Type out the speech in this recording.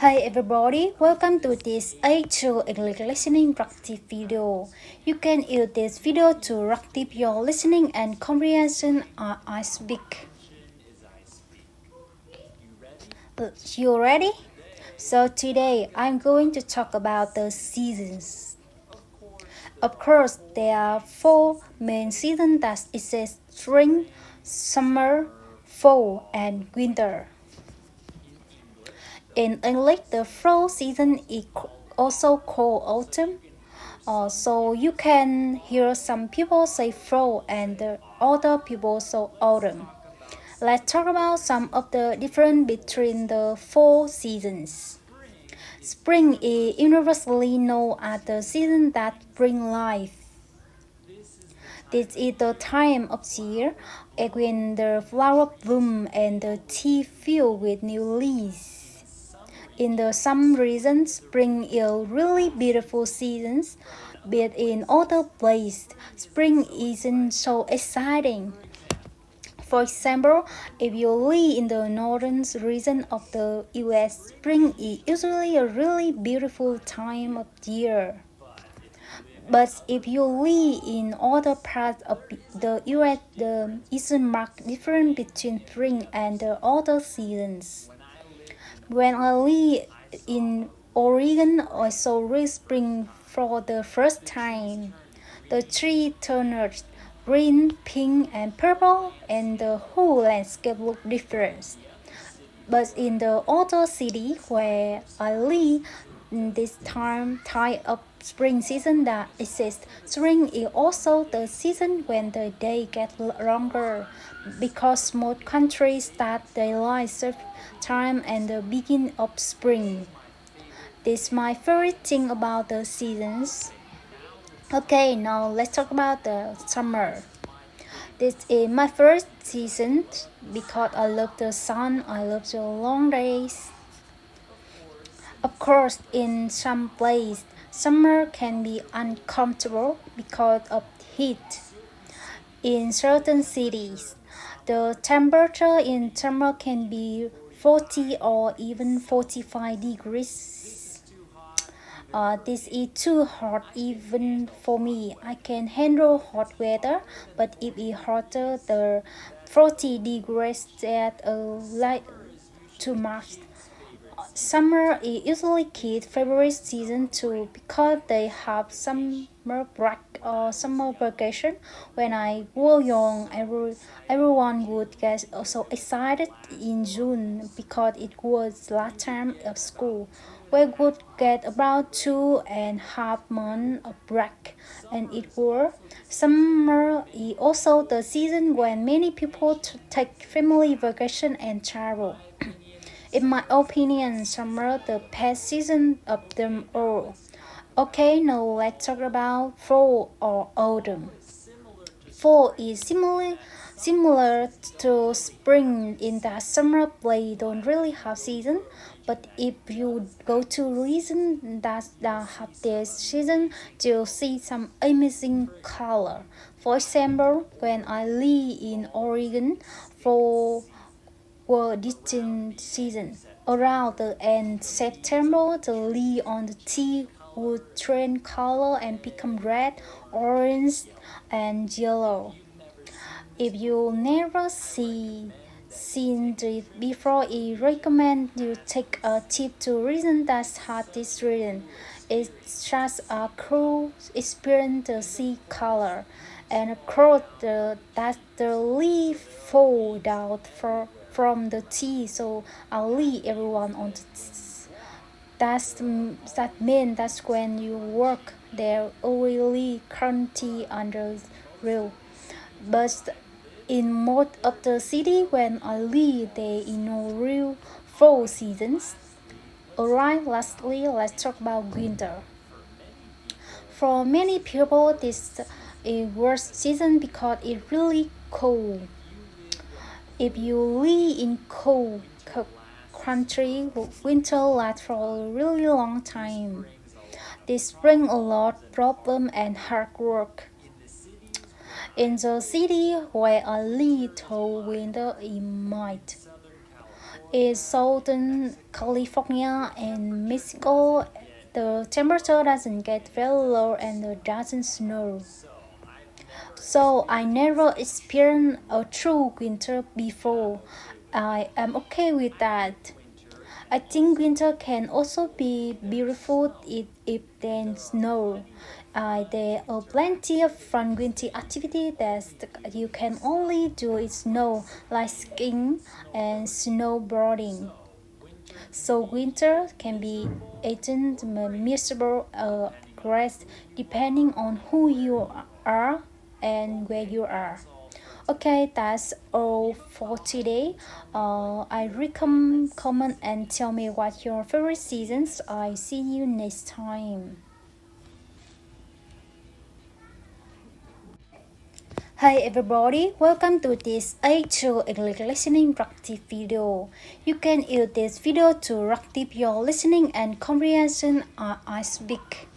Hi everybody, welcome to this A2 English listening practice video. You can use this video to practice your listening and comprehension as I speak. You ready? So today I'm going to talk about the seasons. Of course, there are four main seasons that exist: spring, summer, fall, and winter. In English, the fall season is also called autumn. So you can hear some people say fall and the other people say autumn. Let's talk about some of the difference between the four seasons. Spring is universally known as the season that brings life. This is the time of year when the flower bloom and the tree filled with new leaves. In some regions, spring is a really beautiful season, but in other places, spring isn't so exciting. For example, if you live in the northern region of the US, spring is usually a really beautiful time of year. But if you live in other parts of the US, the isn't marked difference between spring and the other seasons. When I lived in Oregon, I saw real spring for the first time. The trees turned green, pink, and purple, and the whole landscape looked different. But in the other city where I live, this time of spring season that exists. Spring is also the season when the day gets longer because most countries start daylight time and the beginning of spring. This is my favorite thing about the seasons. Okay, now let's talk about the summer. This is my first season because I love the sun, I love the long days. Of course, in some places, summer can be uncomfortable because of heat. In certain cities, the temperature in summer can be 40 or even 45 degrees. This is too hot even for me. I can handle hot weather, but if it's hotter than 40 degrees, that's like too much. Summer is usually kids' favorite season too because they have summer break or summer vacation. When I was young, everyone would get so excited in June because it was last time of school. We would get about 2.5 months of break, and it was summer is also the season when many people take family vacation and travel. In my opinion, summer the best season of them all. Okay, now let's talk about fall or autumn. Fall is similar to spring in that summer play don't really have season, but if you go to region that have this season, you'll see some amazing color. For example, when I live in Oregon, fall were distinct seasons. Around the end September, the leaves on the tree would change color and become red, orange, and yellow. If you never seen it before, I recommend you take a trip to region that has this region. It's just a cool experience to see color, and of course that the leaf fall down from the tree. So I'll leave everyone on the that means that's when you work there really currently under real. But in most of the city when I live, there is no real fall seasons. Alright, lastly, let's talk about winter. For many people, this is worst season because it's really cold. If you live in cold country, winter lasts for a really long time. This brings a lot of problem and hard work. In the city where I live, though winter is mild. In Southern California and Mexico, the temperature doesn't get very low and it doesn't snow. So I never experienced a true winter before. I am okay with that. I think winter can also be beautiful if there's snow. There are plenty of fun winter activities that you can only do in snow, like skiing and snowboarding. So winter can be eaten miserable or great depending on who you are and where you are. Okay, that's all for today. I recommend comment and tell me what your favorite seasons. I see you next time. Hi everybody, welcome to this A2 English listening practice video. You can use this video to practice your listening and comprehension as I speak.